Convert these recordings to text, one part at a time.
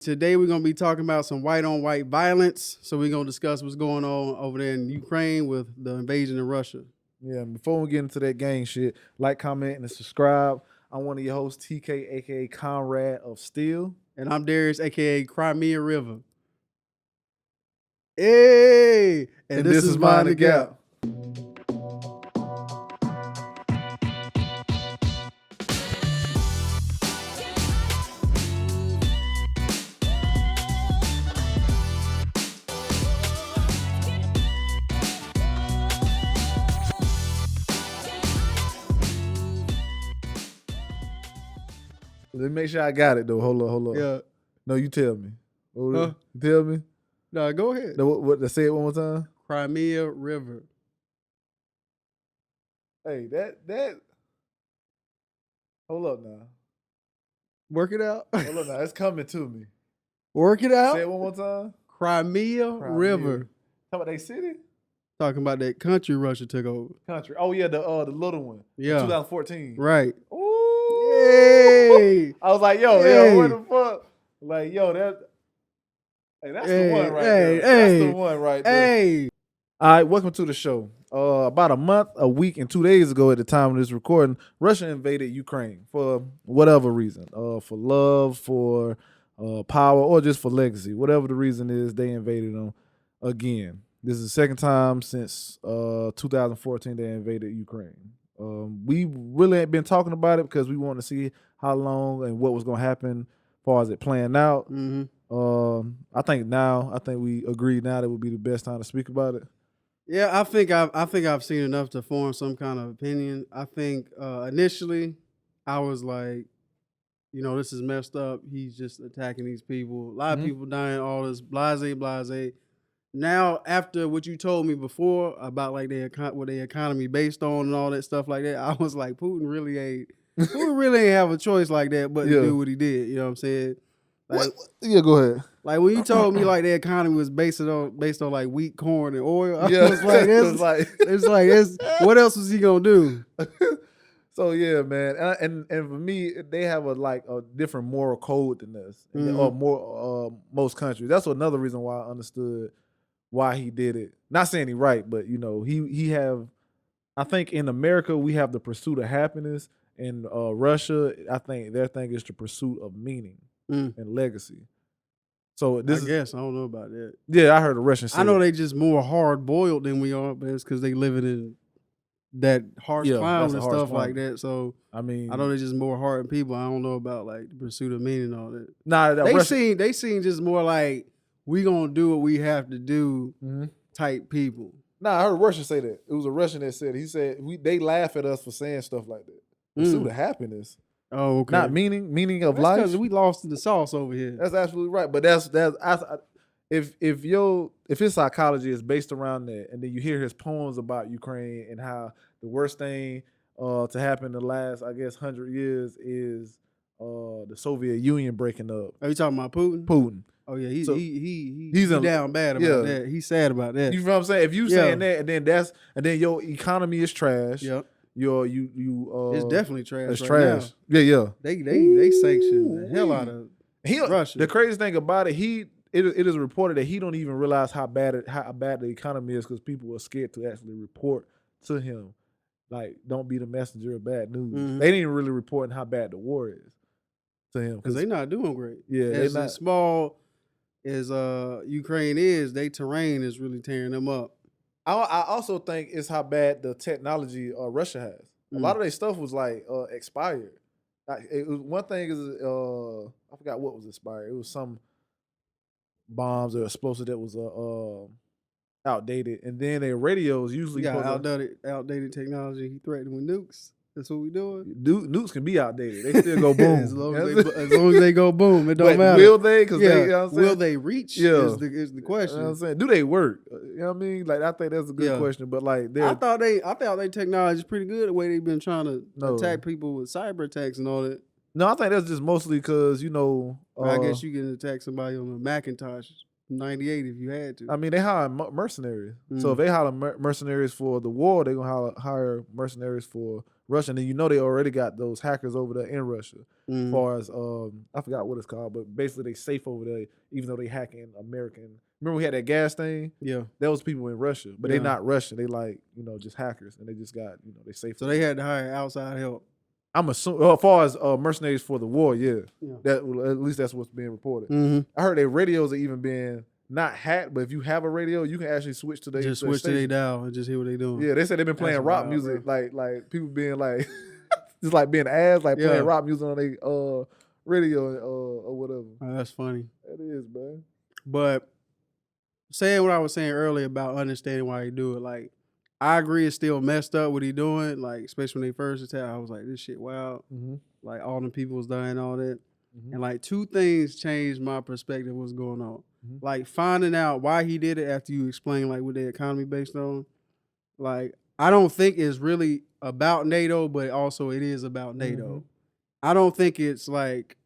Today we're gonna be talking about some white-on-white violence. So we're gonna discuss what's going on over there in Ukraine with the invasion of Russia. Yeah, and before we get into that gang shit, like, comment, and subscribe. I'm one of your hosts, TK, aka Conrad of Steel. And I'm Darius, aka Crimea River. Hey! And this is Mind the Gap. Let me make sure I got it though. Hold up. Yeah. No, you tell me. Huh? You tell me. No, go ahead. No, what? Say it one more time. Crimea River. Hey, that. Hold up now. Work it out. Hold up now. It's coming to me. Work it out. Say it one more time. Crimea River. Talk about they city? Talking about that country Russia took over. Country. Oh yeah, the little one. Yeah. 2014. Right. Ooh. Hey. I was like, yo, Hey. what the fuck? Like, yo, that's Hey, the one right hey, there. That's hey, the one right there. Hey. All right, welcome to the show. About a week, and 2 days ago at the time of this recording, Russia invaded Ukraine for whatever reason. For love, for power, or just for legacy. Whatever the reason is, they invaded them again. This is the second time since 2014 they invaded Ukraine. We really ain't been talking about it because we want to see how long and what was going to happen as far as it playing out. Mm-hmm. I think we agreed now that would be the best time to speak about it. Yeah, I think I've seen enough to form some kind of opinion. I think initially I was like, this is messed up. He's just attacking these people. A lot of people dying, all this blase. Now, after what you told me before about like what their economy based on and all that stuff like that, I was like, Putin really ain't have a choice like that but to do what he did. You know what I'm saying? Like, Yeah, go ahead. Like when you told me like their economy was based on like wheat, corn, and oil, I Yeah. was like, what else was he gonna do? So yeah, man, and for me, they have a different moral code than us, or more most countries. That's another reason why I understood why he did it. Not saying he right, but he have. I think in America we have the pursuit of happiness. In Russia, I think their thing is the pursuit of meaning and legacy. So I guess I don't know about that. Yeah, I heard a Russian say I know they just more hard boiled than we are, but it's because they living in that harsh climate and stuff like that. So I mean, I know they're just more hardened people. I don't know about like the pursuit of meaning and all that. Nah, they seem just more like we gonna do what we have to do type people. Nah, I heard a Russian say that. It was a Russian that said, he said they laugh at us for saying stuff like that. Pursuit of happiness. Oh, okay. Not meaning of that's life. Because we lost in the sauce over here. That's absolutely right. But if his psychology is based around that, and then you hear his poems about Ukraine and how the worst thing to happen in the last, I guess, 100 years is the Soviet Union breaking up. Are you talking about Putin? Putin. Oh yeah, he's down bad about that. He's sad about that. You know what I'm saying? If you saying that, and then your economy is trash. Yep. It's definitely trash. It's right trash. Now. Yeah. They sanction the hell out of Russia. The crazy thing about it, it is reported that he don't even realize how bad the economy is because people are scared to actually report to him. Like, don't be the messenger of bad news. They didn't even really report how bad the war is to him because they're not doing great. Yeah, as small as Ukraine is, their terrain is really tearing them up. I also think it's how bad the technology Russia has. A lot of their stuff was like expired. One thing is I forgot what was expired. It was some bombs or explosive that was outdated, and then their radios usually outdated technology. He threatened with nukes. That's what we doing. Nukes can be outdated. They still go boom. as long as they go boom, it don't matter. Will they? Because will they reach? Is the question. You know what I'm saying? Do they work? You know what I mean? Like, I think that's a good question. But like, I thought their technology is pretty good. The way they've been trying to attack people with cyber attacks and all that. No, I think that's just mostly because I guess you can attack somebody on a Macintosh 98 if you had to. I mean, they hire mercenaries. So if they hire mercenaries for the war, they're gonna hire mercenaries for Russia. And then they already got those hackers over there in Russia. As Mhm. far as I forgot what it's called, but basically they safe over there, even though they hacking American. Remember we had that gas thing? Yeah. That was people in Russia, but they Yeah. not Russian. They like just hackers, and they just got they safe. So they had to hire outside help. I'm assuming as far as mercenaries for the war, yeah. Yeah. That at least that's what's being reported. Mm-hmm. I heard their radios are even being not hacked, but if you have a radio, you can actually switch to their Just switch to their dial and just hear what they doing. Yeah, they said they've been playing That's rock wild, music, like people being like, just like being ass, like Yeah. playing rock music on their radio or whatever. Oh, that's funny. That is, man. But saying what I was saying earlier about understanding why he do it, like I agree it's still messed up what he doing. Like especially when they first attacked, I was like, this shit wild. Mm-hmm. Like all the people was dying, all that. Mhm. And like two things changed my perspective of what's going on. Mhm. Like finding out why he did it after you explain like what the economy based on. Like I don't think it's really about NATO, but also it is about NATO. Mhm. I don't think it's like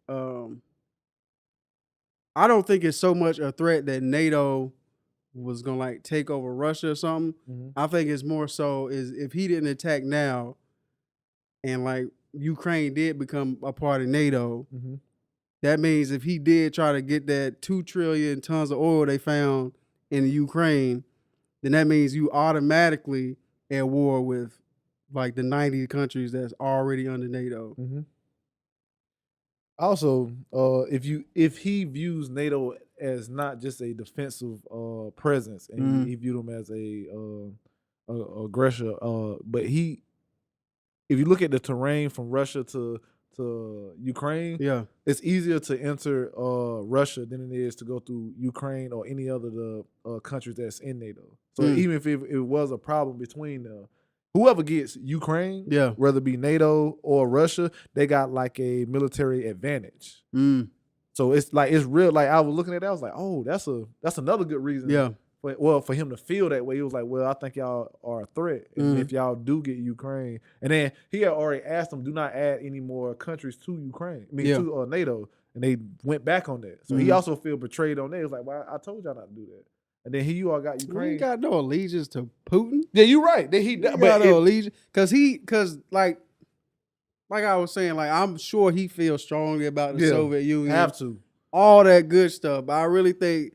I don't think it's so much a threat that NATO was gonna like take over Russia or something. Mhm. I think it's more so is if he didn't attack now and like Ukraine did become a part of NATO, Mhm. that means if he did try to get that 2 trillion tons of oil they found in Ukraine, then that means you automatically at war with like the 90 countries that's already under NATO. Mm-hmm. Also, if he views NATO as not just a defensive presence, and Mhm. he viewed them as a aggressor, but if you look at the terrain from Russia to Ukraine, Yeah. it's easier to enter Russia than it is to go through Ukraine or any other the countries that's in NATO. So Mm. even if it was a problem between whoever gets Ukraine, Yeah. whether it be NATO or Russia, they got like a military advantage. Mm. So it's real. Like I was looking at that, I was like, oh, that's another good reason. Yeah. For him to feel that way, he was like, well, I think y'all are a threat. And Mhm. if y'all do get Ukraine, and then he had already asked them, do not add any more countries to Ukraine. I mean, Yeah. to NATO. And they went back on that. So he Mhm. also feel betrayed on that. He was like, well, I told y'all not to do that. And then you all got We Ukraine. ain't got no allegiance to Putin. Yeah, you're right. Then He got no allegiance because like I was saying, like I'm sure he feels strongly about the Yeah, Soviet Union, have to. all that good stuff. But I really think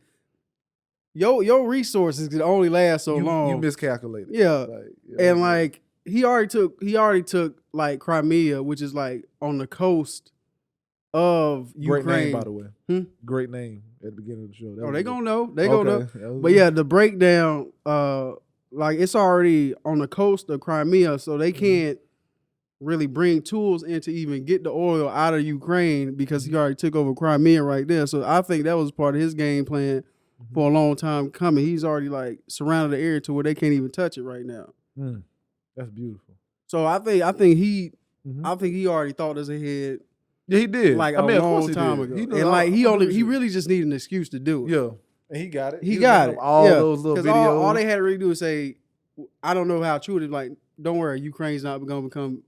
your resources can only last so long. You miscalculated. Yeah. Yeah, And like he already took like Crimea, which is like on the coast of great Ukraine. name, by the way. Hmm? Great name at the beginning of the show. That Oh, was they good. gonna know. They gonna know. Okay, that was But good. yeah, the breakdown, like it's already on the coast of Crimea, so they can't really bring tools in to even get the oil out of Ukraine because he already took over Crimea right there. So I think that was part of his game plan for a long time coming. He's already like surrounded the area to where they can't even touch it right now. Mm, that's beautiful. So I think he Mhm. already thought this ahead Yeah, he did. like I mean, a of course long he time did. ago. He knew And all- like he all the shit. really just needed an excuse to do it. Yeah, and he got it. He was got making it. up all Yeah. those little 'Cause videos. all they had to really do is say, I don't know how true it is. Like, don't worry, Ukraine's not going to become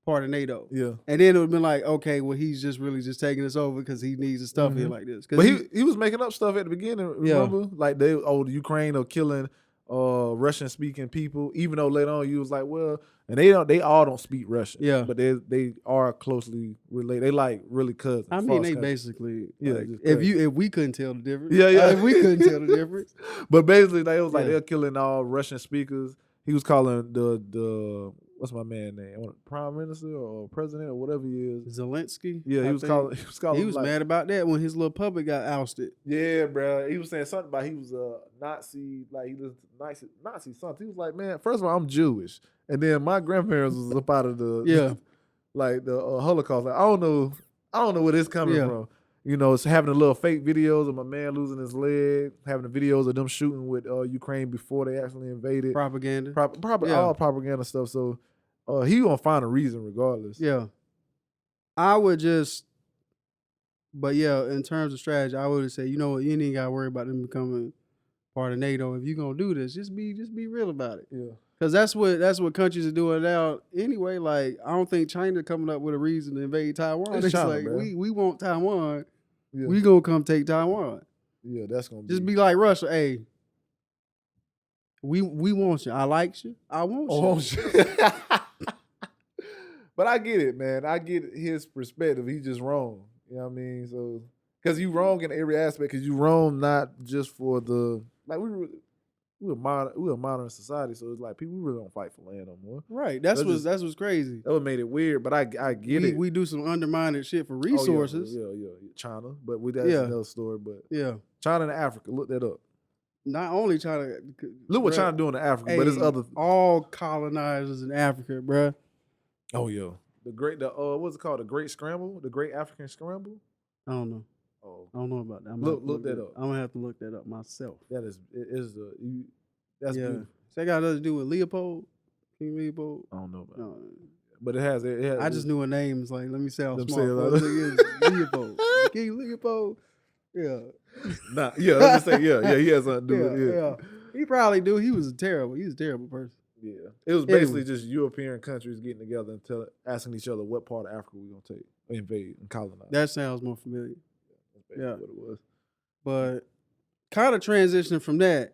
part of NATO. Yeah, And then it would have been like, okay, well, he's just really just taking us over because he needs the stuff here Mhm. like this. but he was making up stuff at the beginning. Yeah. Remember, like the Ukraine are killing Russian speaking people. Even though later on you was like, well, and they all don't speak Russian. Yeah. but they are closely related. They like really cousins. I mean, false they cousins. basically, Yeah, like, just if we couldn't tell the difference. Yeah. If we couldn't tell the difference. But basically, it was like Yeah. they're killing all Russian speakers. He was calling the what's my man name? Prime Minister or President or whatever he is. Zelensky. Yeah, I he was think. calling. He was calling. He was like, mad about that when his little puppet got ousted. Yeah, bro. He was saying something about he was a Nazi, like he listened to Nazi something. He was like, man, first of all, I'm Jewish, and then my grandparents was up out of the Yeah. like the Holocaust. Like I don't know where this coming Yeah. from. You know, it's having the little fake videos of my man losing his leg, having the videos of them shooting with Ukraine before they actually invaded. Propaganda. Probably Yeah. all propaganda stuff. So he gonna find a reason regardless. Yeah. I would just, but yeah, in terms of strategy, I would say, you know what, you ain't got to worry about them becoming part of NATO. If you're gonna do this, just be real about it. Yeah. Because that's what countries are doing now anyway. Like, I don't think China coming up with a reason to invade Taiwan. It's It's China, like, bro. we want Taiwan. Yeah. We gonna come take Taiwan. Yeah, that's gonna Just be like Russia, hey, we want you. I like you. I want you. Oh, shit. But I get it, man. I get his perspective. He's just wrong. You know what I mean? So, because you wrong in every aspect. Because you wrong not just for the like we're a modern society, so it's like people really don't fight for land no more. Right. That's That's what's crazy. That would made it weird, but I get it. We do some undermining shit for Oh, resources. yeah, China, but that's another story. But Yeah. China and Africa, look that up. Not only China. Look what China doing to Africa, but it's other. All colonizers in Africa, bruh. Oh yeah, what's it called? The Great Scramble, the Great African Scramble. I don't know. Oh, I don't know about that. Look that up. I'm gonna have to look that up myself. That's beautiful. So that got nothing to do with Leopold, King Leopold. I don't know about No. but it has. I just knew her names. Like, let me say how Them smart. say it I was like, Leopold, King Leopold. Yeah. Nah, yeah. Let's just say, yeah. He has something to do with it. Yeah. He probably do. He was a terrible person. Yeah, it was basically just European countries getting together and asking each other what part of Africa we gonna take, invade, and colonize. That sounds more familiar. That's basically what it was. But kind of transitioning from that,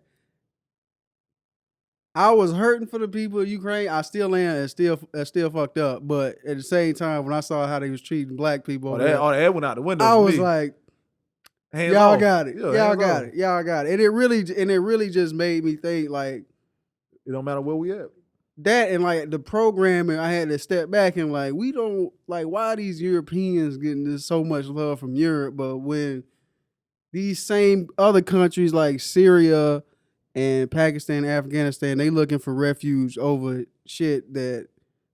I was hurting for the people of Ukraine. I still am. It's still fucked up. But at the same time, when I saw how they was treating black people, that went out the window. I was like, hands y'all off. got it. Yeah, Y'all got it. Y'all got it. And it really just made me think, like, it don't matter where we at. That and like the programming, I had to step back and like, we don't like, why are these Europeans getting this so much love from Europe, but when these same other countries like Syria and Pakistan, Afghanistan, they looking for refuge over shit that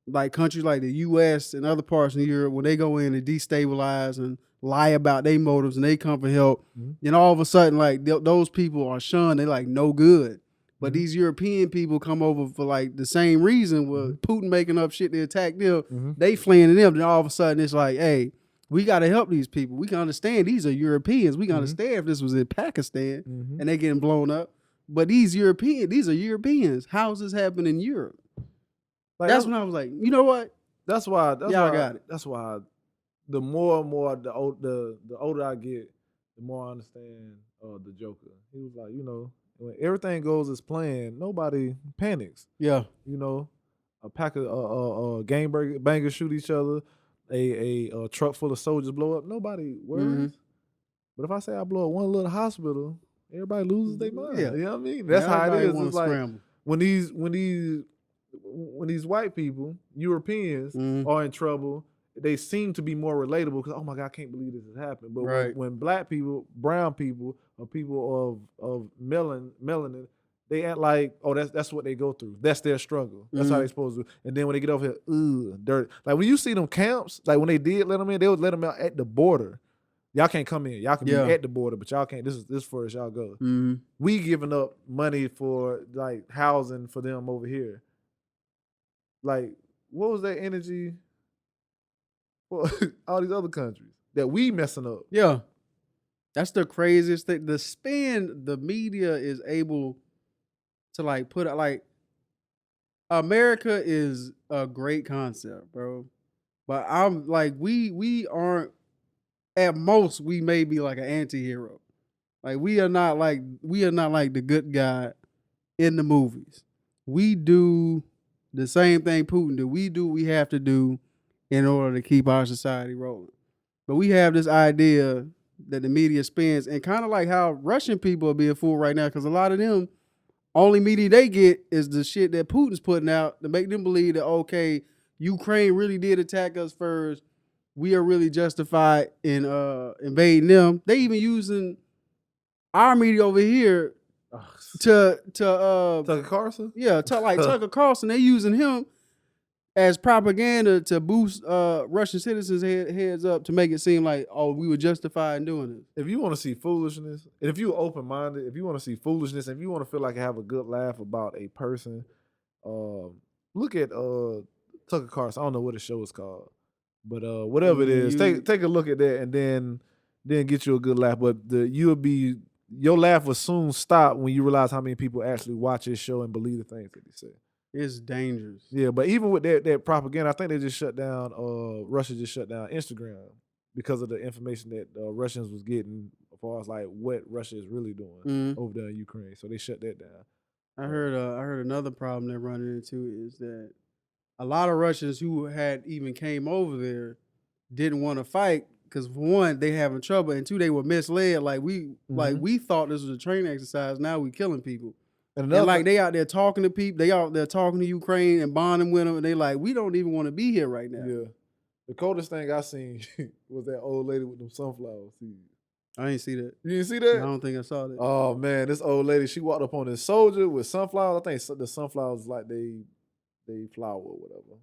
like countries like the U.S. and other parts of Europe, when they go in and destabilize and lie about their motives and they come for help, then all of a sudden like those people are shunned. They like no good. But these European people come over for like the same reason with Putin making up shit to attack them. They fleeing to them. Then all of a sudden it's like, hey, we got to help these people. We can understand these are Europeans. We can understand if this was in Pakistan and they getting blown up. But these are Europeans. How's this happen in Europe? Like, that's when I was like, you know what? That's why. Y'all got it. That's why. The more and more the older I get, the more I understand the Joker. He was like, when everything goes as planned, nobody panics. Yeah. A pack of gang bangers shoot each other, a truck full of soldiers blow up, nobody worries. But if I say I blow up one little hospital, everybody loses their mind. Yeah. You know what I mean? That's how it is. It's like scramble. when these white people, Europeans, are in trouble, they seem to be more relatable because, oh my God, I can't believe this has happened. But when black people, brown people, or people of melanin, they act like, oh, that's what they go through. That's their struggle. That's how they supposed to. And then when they get over here, dirt. Like when you see them camps, like when they did let them in, they would let them out at the border. Y'all can't come in. Y'all can be at the border, but y'all can't. This is first. Y'all go. We giving up money for like housing for them over here. Like, what was that energy for all these other countries that we messing up? Yeah. That's the craziest thing. The spin the media is able to like put out, like, America is a great concept, bro. But I'm like, we aren't, at most, we may be like an anti-hero. Like we are not like the good guy in the movies. We do the same thing Putin do. We do what we have to do in order to keep our society rolling. But we have this idea that the media spins, and kind of like how Russian people are being fooled right now, because a lot of them, only media they get is the shit that Putin's putting out to make them believe that, okay, Ukraine really did attack us first. We are really justified in invading them. They even using our media over here to Tucker Carlson? Yeah, like Tucker Carlson. They using him as propaganda to boost Russian citizens' heads up to make it seem like, oh, we were justified in doing it. If you want to see foolishness, and if you're open-minded, if you want to see foolishness, if you want to feel like I have a good laugh about a person, look at Tucker Carlson. I don't know what the show is called, but whatever it is, take a look at that and then get you a good laugh. But your laugh will soon stop when you realize how many people actually watch his show and believe the things that he said. It's dangerous. Yeah, but even with that propaganda, I think they just shut down. Russia just shut down Instagram because of the information that Russians was getting as far as like what Russia is really doing over there in Ukraine. So they shut that down. I heard another problem they're running into is that a lot of Russians who had even came over there didn't want to fight because for one, they having trouble, and two, they were misled. Like we thought this was a training exercise. Now we killing people. And And like they out there talking to people, they out there talking to Ukraine and bonding with them, and they like, we don't even want to be here right now. yeah, the coldest thing I seen was that old lady with them sunflower seeds. I ain't see that. You didn't see I that? don't think I saw that. Oh man, this old lady, she walked up on this soldier with sunflowers. I think the sunflowers like they flower or whatever.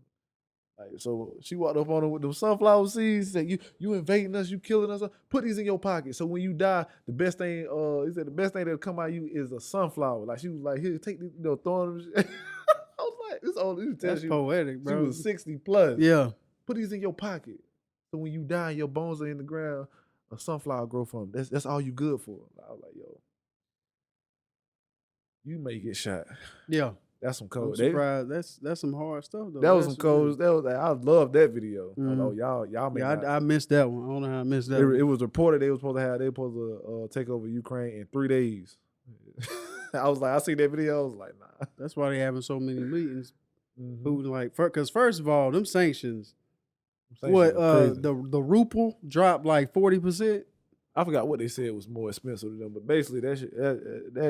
Like, so she walked up on him with them sunflower seeds. Said, "You invading us? You killing us? Put these in your pocket. So when you die, the best thing, he said, the best thing that'll come out of you is a sunflower." Like she was like, "Here, take these, throwing them." I was like, "This old lady tells That's you poetic, she bro. was 60 plus. Yeah, Put these in your pocket. So when you die, and your bones are in the ground. A sunflower grow from. That's all you good for." I was like, "Yo, you may get shot." yeah. That's some I'm cold. surprised. That's some hard stuff though. That was some That's cold. That was I love that video. Mhm. Oh, y'all may Yeah, not. I missed that one. I don't know how I missed that. It, one. it was reported they were supposed to take over Ukraine in 3 days. I was like, I seen that video. I was like, nah. That's why they having so many meetings. Mhm. Putin like, because first of all, them sanctions. Sanctions What are crazy. the ruble dropped like 40%, I forgot what they said was more expensive than them, but basically that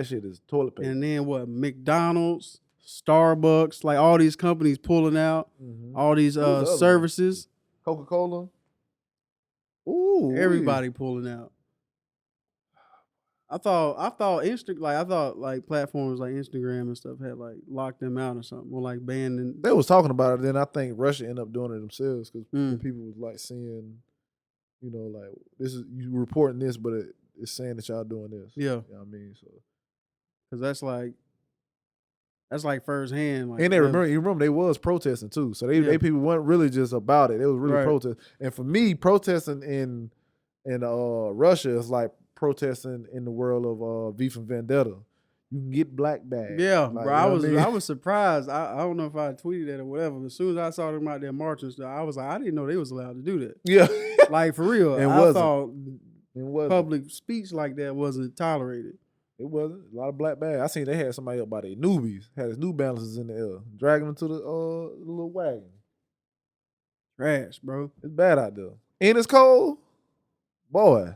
shit is toilet paper. and then what McDonald's, Starbucks, like all these companies pulling out, Mhm. all these Who's the other one? services, Coca-Cola. Ooh, everybody pulling out. I thought like platforms like Instagram and stuff had like locked them out or something, or like banned them. They was talking about it. Then I think Russia ended up doing it themselves because Mm. people was like seeing, like this is you reporting this, but it's saying that y'all doing this. Yeah, You know what I mean? So because that's like firsthand. Like, and you remember they was protesting too. So they people weren't really just about it. They was really Right. protesting. And for me, protesting in Russia is like protesting in the world of V for Vendetta. You can get black bags. Yeah, Like, bro. you know I what was mean? I was surprised. I don't know if I tweeted that or whatever. But as soon as I saw them out there marching stuff, I was like, I didn't know they was allowed to do that. Yeah. Like for real. It I wasn't. thought It wasn't. public speech like that wasn't tolerated. It wasn't. A lot of black bags. I seen they had somebody up by their newbies, had his New Balances in the air, dragging them to the little wagon. Trash, bro. It's bad out there. And it's cold. Boy.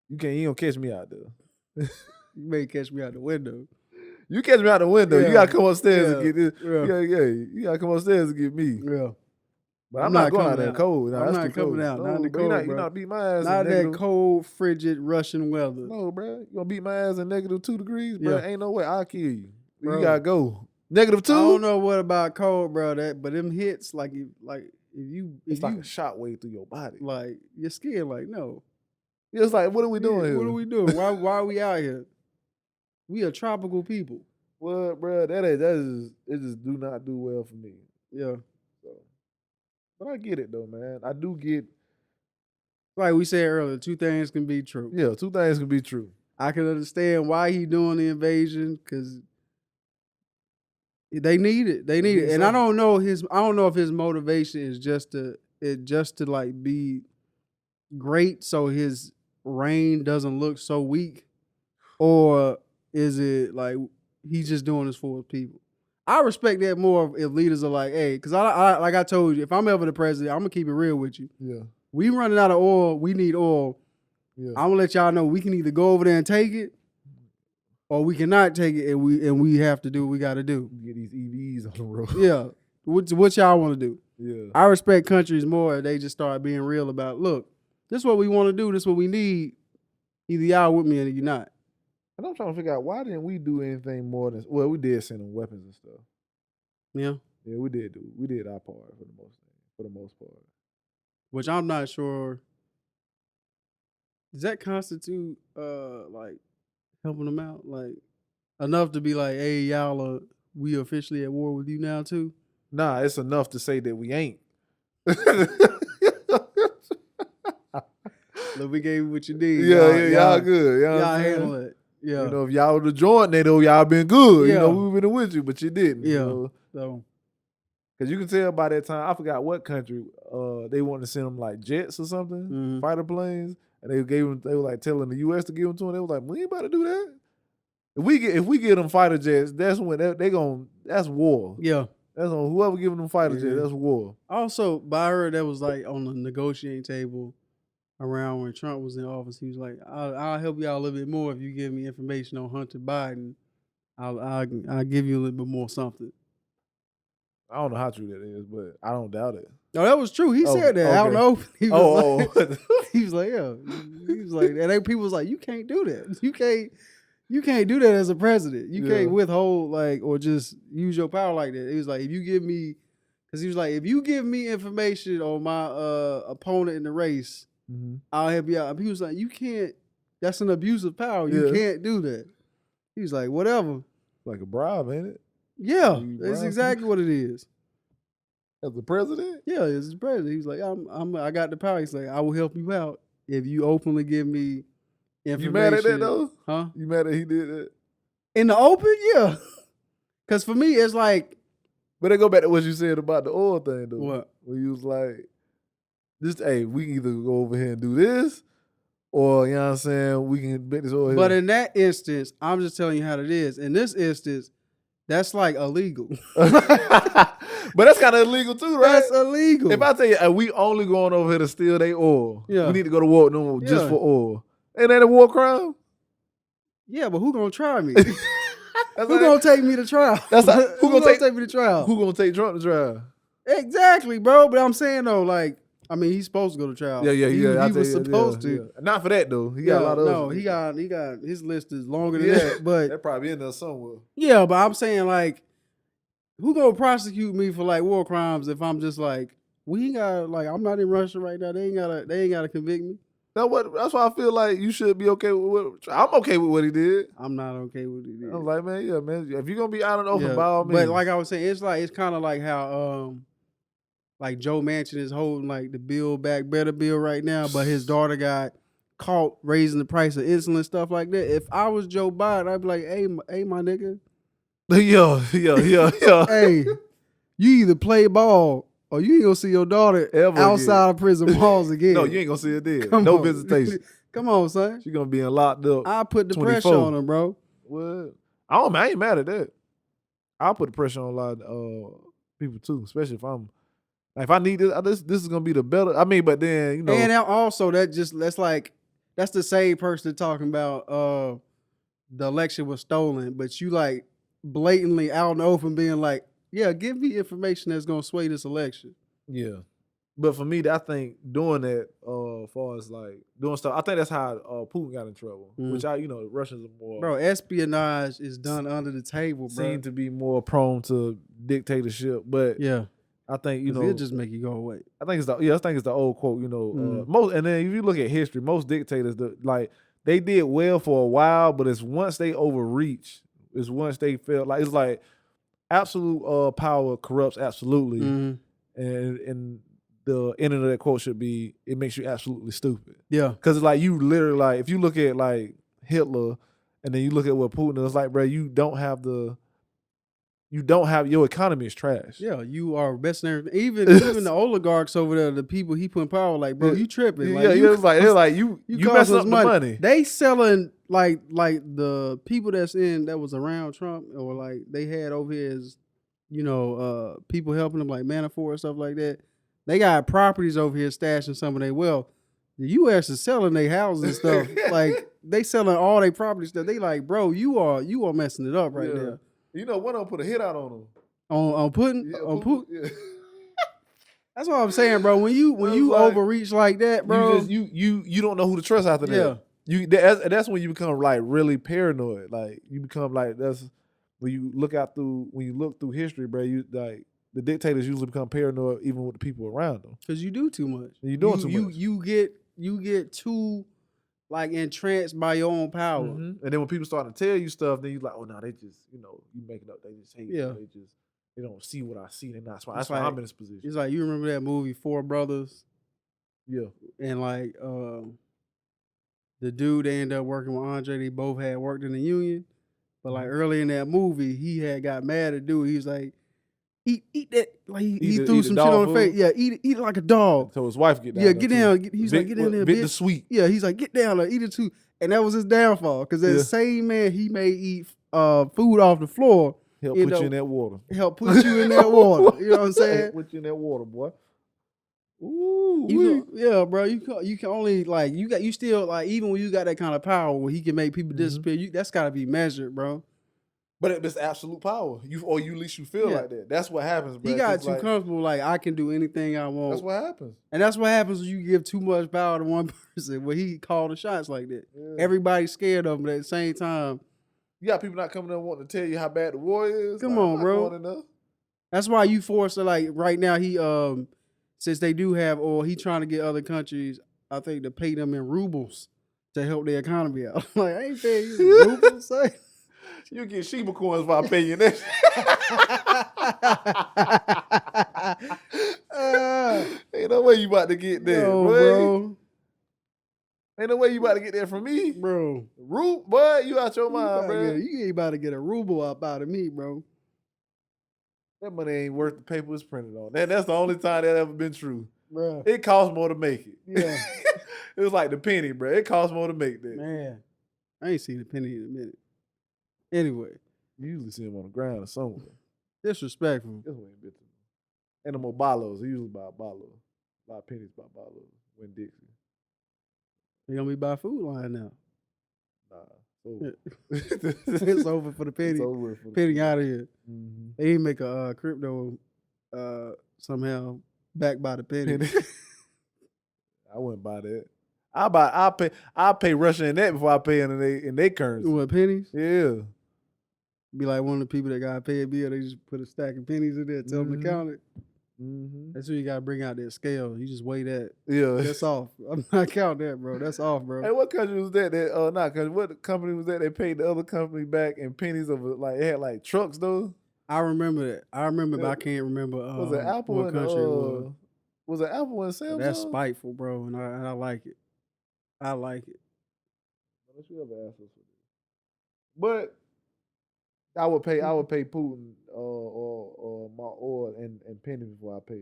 You don't catch me out there. You may catch me out the window. You catch me out the window. Yeah. You gotta come upstairs and Yeah. get this. Yeah. You gotta come upstairs and get me. Yeah. But I'm I'm not not going out coming there out. cold. Nah, I'm that's not too coming cold. out. Not in the bro, you're cold, not bro. beat my ass Not in that negative. cold, frigid Russian weather. No, bro. You gonna beat my ass in -2 degrees, bro? Yeah. Ain't no way. I'll kill you. Bro. You gotta go. -2? I don't know what about cold, bro. But them hits, if you It's like a shot way through your body. like your skin, like no. It's like, what are we doing here? What are we doing? Why are we out here? We are tropical people. Well, bro, it just do not do well for me. Yeah. So, but I get it though, man. I do get. Like we said earlier, two things can be true. Yeah, two things can be true. I can understand why he doing the invasion because they need it. They need it, and I don't know if his motivation is just to like be great, so his reign doesn't look so weak, or is it like he's just doing this for his people? I respect that more if leaders are like, hey, because I like I told you, if I'm ever the president, I'm gonna keep it real with you. Yeah, We running out of oil. We need oil. yeah. I'm gonna let y'all know we can either go over there and take it, or we cannot take it, and we have to do what we got to do. Get these EVs on the road. Yeah, what y'all want to do? Yeah, I respect countries more if they just start being real about, look, this is what we want to do. This is what we need. Either y'all with me or you're not. and I'm trying to figure out why didn't we do anything more than we did send them weapons and stuff. Yeah, Yeah, we did our part for the most part. which I'm not sure. Does that constitute like helping them out, like enough to be like, hey, y'all we officially at war with you now too? Nah, it's enough to say that we ain't. Look, we gave you what you need. Y'all good. You know what Y'all I'm saying? handle it. Yeah. You know, if y'all would have joined NATO, y'all been good. Yeah. You know, we would have been with you, but you didn't. Yeah. You know? So Cause you can tell by that time, I forgot what country they wanted to send them like jets or something, Mhm. fighter planes, and they were like telling the U.S. to give them to them. They were like, "We ain't about to do that. If we get them fighter jets, that's when that's war. yeah, That's on whoever giving them fighter jet. Yeah. That's war. Also, but I heard that was like on the negotiating table around when Trump was in office. He was like, "I'll help you out a little bit more if you give me information on Hunter Biden. I'll give you a little bit more something." I don't know how true that is, but I don't doubt it. No, that was true. He said that out in the open. He was like, he was like, yeah. He was like, and then people was like, you can't do that. You can't do that as a president. You can't withhold like or just use your power like that. He was like, if you give me, because he was like, if you give me information on my opponent in the race, I'll help you out. And he was like, you can't. That's an abuse of power. You can't do that. He was like, whatever. Like a bribe, ain't it? Yeah, that's exactly what it is. As the president? Yeah, as the president. He was like, I got the power. He's like, I will help you out if you openly give me information. You mad at that though? Huh? You mad that he did that? In the open? Yeah. Because for me, it's like. But they go back to what you said about the oil thing though. What? Where you was like, hey, we can either go over here and do this, or, you know what I'm saying, we can bet this oil here. But in that instance, I'm just telling you how it is. In this instance, that's like illegal. But that's kind of illegal too, right? That's illegal. If I tell you, we only going over here to steal their oil. Yeah. We need to go to war with them just for oil. Ain't that a war crime? Yeah, but who gonna try me? Who gonna take me to trial? Who gonna take me to trial? Who gonna take Trump to trial? Exactly, bro. But I'm saying though, like, I mean, he's supposed to go to trial. Yeah. He was supposed to. Yeah. Not for that though. He got a lot of. No, he got his list is longer than that. But that probably in there somewhere. Yeah, but I'm saying like, who gonna prosecute me for like war crimes if I'm just like, we ain't got like, I'm not in Russia right now. They ain't gotta convict me. That's why I feel like you should be okay with what I'm okay with what he did. I'm not okay with what he did. I was like, man, if you're gonna be out in the open, by all means. But like I was saying, it's kind of like how like Joe Manchin is holding like the Build Back Better bill right now, but his daughter got caught raising the price of insulin, stuff like that. If I was Joe Biden, I'd be like, hey, my nigga. Yo. Hey, you either play ball or you ain't gonna see your daughter ever outside of prison walls again. No, you ain't gonna see her dead. Come no on. visitation. Come on, son. She gonna be in locked up. I put the 24. pressure on her, bro. What? I ain't mad at that. I'll put the pressure on a lot of people too, especially if I need this is gonna be the better. I mean, but then, you know. And also that's the same person talking about the election was stolen, but you like blatantly out in the open being like, yeah, give me information that's gonna sway this election. Yeah. But for me, I think doing that, as far as like doing stuff, I think that's how Putin got in trouble. Which the Russians are more. Bro, espionage is done under the table, bro. Seem to be more prone to dictatorship, but yeah, I think it'll just make you go away. I think it's the old quote. Most, and then if you look at history, most dictators they did well for a while, but it's once they overreach, it's once they feel like it's like absolute power corrupts absolutely, and the end of that quote should be, it makes you absolutely stupid. Yeah. Because it's like you literally, like, if you look at like Hitler and then you look at what Putin is like, bro, you don't have your economy is trash. Yeah, you are best in everything. Even the oligarchs over there, the people he put in power, like, bro, you tripping. Like, you messing up the money. They selling like the people that was around Trump, or like they had over here as, people helping them like Manafort and stuff like that. They got properties over here stashing some of their wealth. The U.S. is selling their houses and stuff. Like, they selling all their property stuff. They like, bro, you are messing it up right now. One of them put a hit out on them. On Putin? Yeah, on Putin? Yeah. That's what I'm saying, bro. When you overreach like that, bro. You don't know who to trust after that. That's when you become like really paranoid. Like, you become like, that's when you look through history, bro, you like, the dictators usually become paranoid even with the people around them. Because you do too much. You're doing too much. You get too like entranced by your own power. And then when people start to tell you stuff, then you're like, oh no, they just, you make it up. They just hate me. They don't see what I see. That's why I'm in this position. It's like, you remember that movie Four Brothers? Yeah. And like the dude they ended up working with Andre, they both had worked in the union. But like early in that movie, he had got mad at dude. He was like, Eat that, like he threw some shit on the face. Yeah, eat it like a dog. So his wife get down. Yeah, get down. He's like, get in there, bitch. The sweet. Yeah, he's like, get down there, eat it too. And that was his downfall. Because that same man he may eat food off the floor, Help you put know, you in that water. help put you in that water. You know what I'm saying? Help put you in that water, boy. Ooh, Yeah, bro. You can only like you still like even when you got that kind of power where he can make people disappear. That's got to be measured, bro. But it's absolute power. You at least you feel Yeah. like that. That's what happens, bro. He got 'cause, too like, comfortable. Like I can do anything I want. that's what happens. And that's what happens when you give too much power to one person. When he called the shots like that, Yeah. everybody's scared of him. But at the same time, You got people not coming in wanting to tell you how bad the war is. Come Like, on, I'm not bro. going in there. that's why you forced to like right now. He since they do have oil, he trying to get other countries, I think, to pay them in rubles to help their economy out. Like I ain't paying you in rubles, son. You get Sheba coins if I pay you that. Ain't no way you about to get that, Yo, boy. bro. Ain't no way you about to get that from me. Bro. Root, boy, you out your mind, bro. You ain't about to get a ruble up out of me, bro. That money ain't worth the paper it's printed on. That's the only time that ever been true. Bro. It costs more to make it. Yeah. It was like the penny, bro. It costs more to make that. Man. I ain't seen a penny in a minute. Anyway. You usually see them on the ground or somewhere. Disrespectful. This one ain't been to me. And the more Balos. They usually buy Balos. A lot of pennies buy Balos. When Dixie. They gonna be by Food Line now. Nah. It's over for the penny. It's over for the Penny out of here. Mm-hmm. They didn't make a crypto somehow backed by the penny. I wouldn't buy that. I'll pay Russia in that before I pay in their currency. What, pennies? Yeah. Be like one of the people that gotta pay a bill, they just put a stack of pennies in there, tell them to count it. Mm-hmm. That's when you gotta bring out that scale. You just weigh that. Yeah. That's off. I'm not counting that, bro. That's off, bro. Hey, what country was that? Not country. What company was that? They paid the other company back in pennies of like it had like trucks though. I remember that. I remember, but I can't remember Was it Apple what and country it was. Was it Apple and Samsung? That's spiteful, bro, and I like it. I like it. Unless you ever ask us for this. But I would pay Putin or my oil and pennies before I pay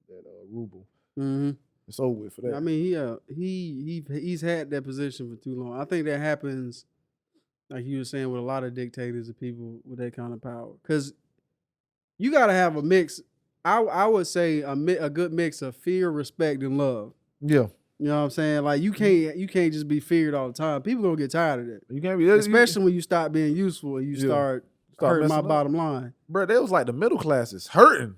that ruble. Mm-hmm. It's over with for that. I mean, he's had that position for too long. I think that happens, like you were saying, with a lot of dictators and people with that kind of power. Because you got to have a mix. I would say a good mix of fear, respect, and love. Yeah. You know what I'm saying? Like you can't just be feared all the time. People gonna get tired of that. You can't be, especially when you stop being useful and you start hurting my bottom line. Bro, that was like the middle class is hurting.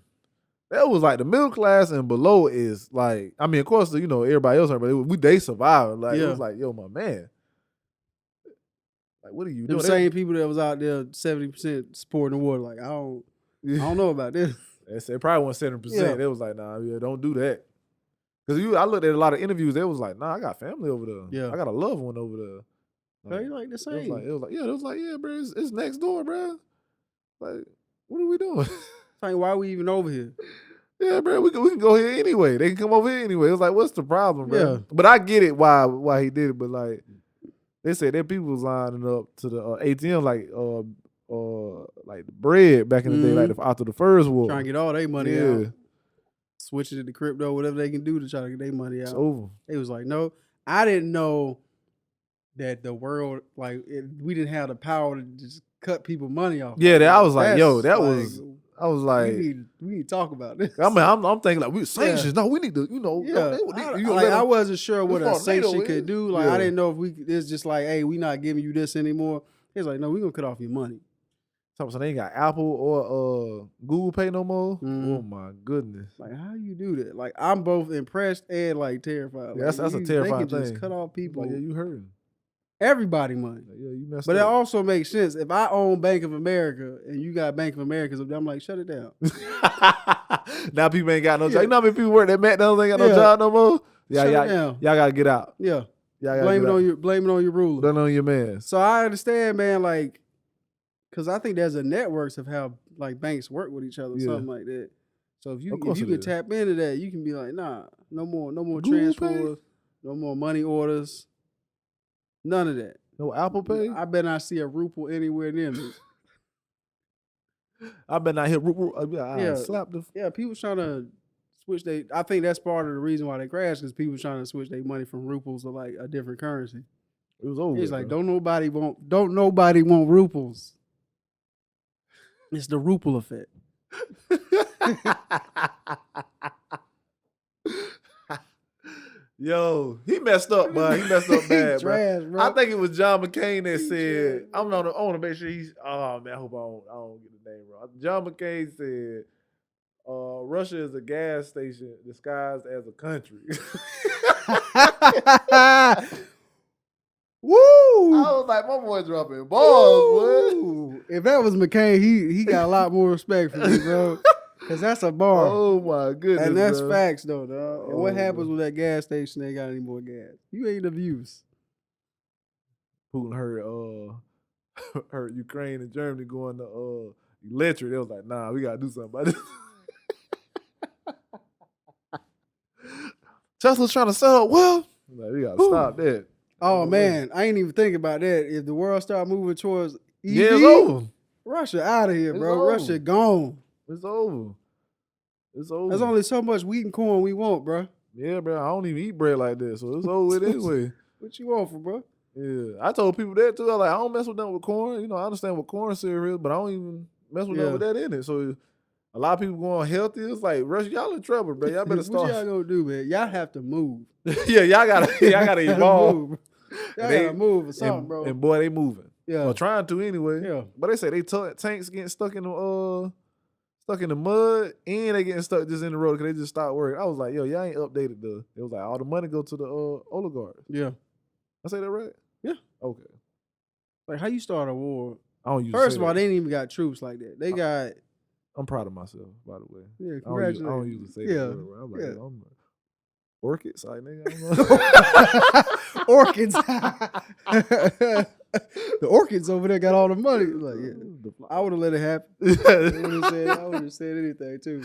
That was like the middle class and below is like, I mean, of course, everybody else hurt, but they survived. Like it was like, yo, my man. Like, what are you doing? The same people that was out there 70% supporting the war. Like, I don't know about this. It probably wasn't 7%. It was like, nah, don't do that. Because I looked at a lot of interviews, they was like, nah, I got family over there. Yeah. I got a loved one over there. They like the same. It was like, yeah, bro, it's next door, bro. Like, what are we doing? Like, why are we even over here? Yeah, bro, we can go here anyway. They can come over here anyway. It was like, what's the problem, bro? Yeah. But I get it why he did it, but like, they said that people was lining up to the ATM like the bread back in the day, like after the first war. Trying to get all their money out. Switching it to crypto, whatever they can do to try to get their money out. It's over. They was like, no, I didn't know that the world, we didn't have the power to just cut people money off. Yeah, I was like, yo, I was like, we need to talk about this. I mean, I'm thinking like we sanctions. No, we need to, I wasn't sure what a sanction could do. Like, I didn't know if it's just like, hey, we not giving you this anymore. It's like, no, we gonna cut off your money. So they ain't got Apple or Google Pay no more. Oh my goodness! Like, how you do that? Like, I'm both impressed and like terrified. Yeah, that's a terrifying thing. Just cut off people. Like, yeah, you hurting everybody money. Like, yeah, you messed but up. it also makes sense. If I own Bank of America and you got Bank of America, I'm like, shut it down. Now people ain't got no job. You know how many people work at McDonald's ain't got no job no more? Yeah, y'all gotta get out. Yeah, blame it on your ruler. Blame it on your man. So I understand, man. Like, because I think there's a networks of how like banks work with each other, something like that. So if you can tap into that, you can be like, nah, no more transfers, no more money orders, none of that. No Apple Pay. I bet not see a ruple anywhere near me. I bet not hit slap the. Yeah, people trying to switch I think that's part of the reason why they crashed, because people trying to switch their money from ruples to like a different currency. It was over. It's like don't nobody want ruples. It's the Rupel effect. Yo, he messed up, bud. He messed up bad, bro. Trash, bro. I think it was John McCain that He said, trash, I want to make sure he's, oh man, I hope I don't get the name wrong. John McCain said, Russia is a gas station disguised as a country. Woo! I was like, my boy dropping balls, boy. Woo! If that was McCain, he got a lot more respect for me, bro. Cause that's a bar. Oh my goodness. And that's bro. facts though, dog. And what Oh, happens bro. with that gas station? They ain't got any more gas. You ain't of use. Putin heard Ukraine and Germany going to electric. They was like, nah, we gotta do something about this. Tesla's trying to sell. Well, like, we gotta stop that. Oh man, I ain't even think about that. If the world start moving towards EV, Yeah, it's over. Russia out of here, It's bro. over. Russia gone. It's over. It's over. There's only so much wheat and corn we want, bro. Yeah, bro. I don't even eat bread like that, so it's over with anyway. What you want for, bro? Yeah, I told people that too. I was like, I don't mess with them with corn. You know, I understand what corn cereal is, but I don't even mess with them with that in it. So a lot of people going healthy. It's like, Russia, y'all in trouble, bro. Y'all better What start. y'all gonna do, man? Y'all have to move. Yeah, y'all gotta evolve. Move. Y'all gotta move or something, bro. And boy, they moving. Yeah. Or trying to anyway. Yeah. But they say they tanks getting stuck in the mud, and they getting stuck just in the road because they just stopped working. I was like, yo, y'all ain't updated the. It was like all the money go to the oligarchs. Yeah. I say that right? Yeah. Okay. Like, how you start a war? I don't use. First of all, they ain't even got troops like that. They got. I'm proud of myself, by the way. Yeah, I don't congratulations. usually say Yeah. that word. I'm like, Yeah. yo, I'm orchids, like nigga. I don't know. Orchids. The orchids over there got all the money. Like, yeah. I would have let it happen. I would have said anything too.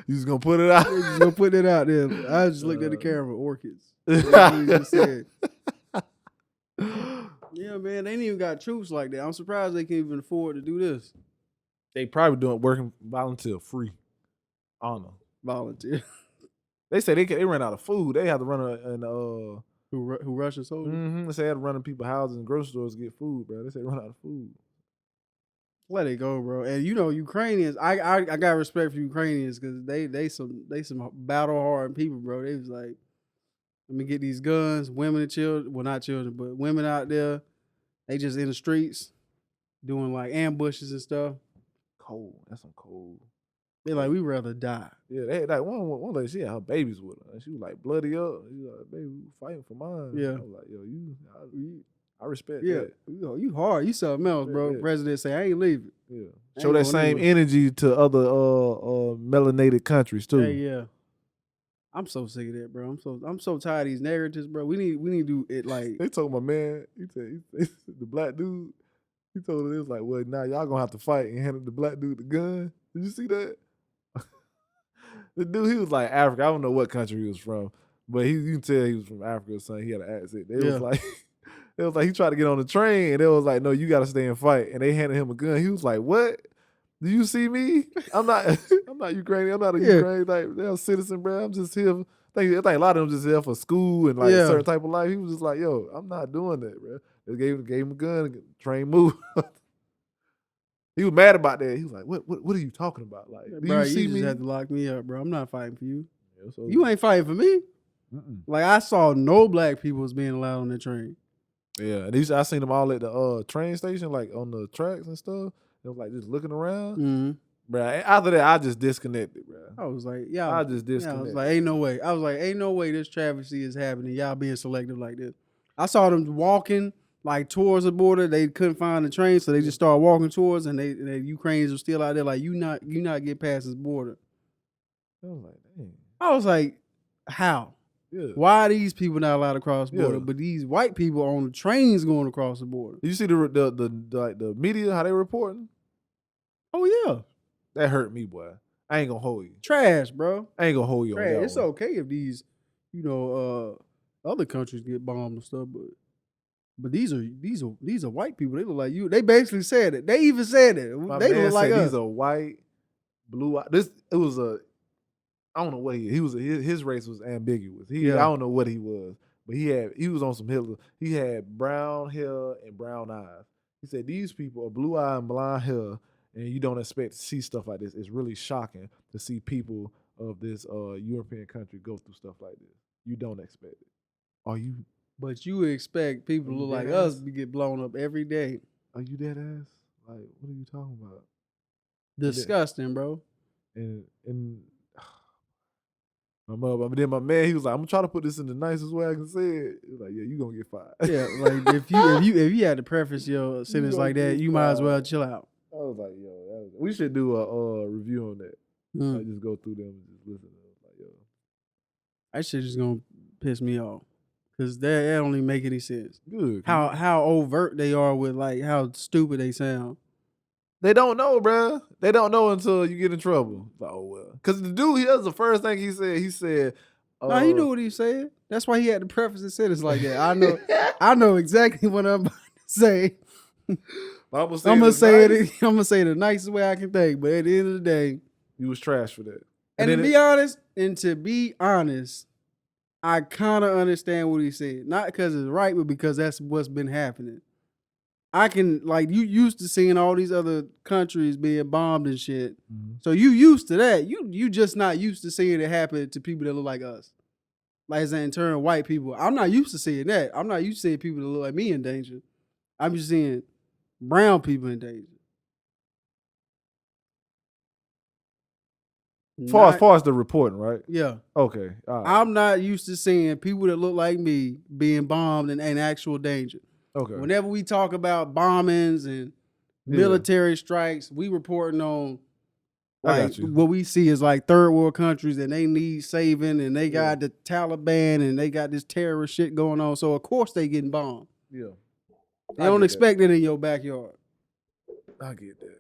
You just gonna put it out? They just gonna put it out there. I just looked at the camera. Orchids. That's what he just said. Yeah, man, they ain't even got troops like that. I'm surprised they can't even afford to do this. They probably working volunteer free. I don't know. Volunteer. They say they ran out of food. They had to run Who Russian soldiers? They say they had to run in people's houses and grocery stores to get food, bro. They say they run out of food. Let it go, bro. And you know, Ukrainians, I got respect for Ukrainians because they some battle hardened people, bro. They was like, let me get these guns, women and children. Well, not children, but women out there. They just in the streets doing like ambushes and stuff. Cold. That's some cold. They're like, we'd rather die. Yeah, they like one lady, she had her babies with her. And she was like bloody up. She was like, baby, we fighting for mine. Yeah. I was like, yo, I respect Yeah, that. you hard. You something else, bro. Yeah. President say, I ain't leaving. Yeah. I Show ain't that gonna same leave. energy to other melanated countries too. Hey, yeah. I'm so sick of that, bro. I'm so tired of these narratives, bro. We need to do it like They told my man, he said the black dude, he told him, it was like, well, now y'all gonna have to fight, and handed the black dude the gun. Did you see that? The dude, he was like Africa. I don't know what country he was from, but you can tell he was from Africa or something. He had an accent. It was like he tried to get on the train, and it was like, no, you gotta stay and fight. And they handed him a gun. He was like, what? Do you see me? I'm not Ukrainian. I'm not a Ukrainian like citizen, bro. I'm just here. I think a lot of them just here for school and like a certain type of life. He was just like, yo, I'm not doing that, bro. They gave him a gun, train move. He was mad about that. He was like, what are you talking about? Like, do bro, you see you just me? had to lock me up, bro. I'm not fighting for you. Yeah, so, You ain't fighting for me. Like, I saw no black people was being allowed on the train. yeah, and I seen them all at the train station, like on the tracks and stuff. They was like just looking around. Mm-hmm. Bro, after that, I just disconnected, bro. I was like, y'all. I just Yeah, I disconnected. was like, ain't no way. I was like, ain't no way this travesty is happening. Y'all being selective like this. I saw them walking like towards the border. They couldn't find the train, so they just started walking towards, and they Ukrainians were still out there like, you not get past this border. I was like, dang. I was like, how? Yeah. Why are these people not allowed to cross the border, Yeah. but these white people on the trains going across the border? Did you see the media, how they reporting? Oh yeah, That hurt me, boy. I ain't gonna hold you. trash, bro. I ain't gonna hold you on Trash. that It's one. okay if these, other countries get bombed and stuff, but these are white people. They look like you. They basically said it. They even said it. My They man look like said us. he's a white, blue. I don't know what his race was ambiguous. I don't know what he was, but he was on some Hitler. He had brown hair and brown eyes. He said these people are blue eye and blonde hair, and you don't expect to see stuff like this. It's really shocking to see people of this European country go through stuff like this. You don't expect it. Are you But you expect people Are to you look like dead us ass? to get blown up every day. dead ass? Like, what are you talking about? Disgusting, bro. And then my man, he was like, I'm gonna try to put this in the nicest way I can say it. He was like, yeah, you gonna get fired. Yeah, like if you had to preface your sentence gonna like that, get you might as fired. well chill out. I was like, yo, we should do a review on that. Mm. Like, just go through them and just listen to them. Like, yo. That shit just gonna piss me off. Cause that don't even make any sense. Good. How overt they are with like how stupid they sound. They don't know, bruh. They don't know until you get in trouble. Like, oh well. Cause the dude, that was the first thing he said. He said, No, he knew what he said. That's why he had to preface his sentence like that. I know exactly what I'm about to say. I'm I'm gonna say it the nicest way I can think. But at the end of the day, You was trash for that. and to be honest, I kind of understand what he said. Not because it's right, but because that's what's been happening. I can, like, you used to seeing all these other countries being bombed and shit. Mhm. So you used to that. You just not used to seeing it happen to people that look like us. Like, as in turn white people. I'm not used to seeing that. I'm not used to seeing people that look like me in danger. I'm just seeing brown people in danger. Far as the reporting, right? Yeah. Okay. All right. I'm not used to seeing people that look like me being bombed and in actual danger. Okay. Whenever we talk about bombings and military strikes, we reporting on like what we see is like third world countries and they need saving and they got the Taliban and they got this terrorist shit going on. So of course they getting bombed. Yeah. They don't expect it in your backyard. I get that.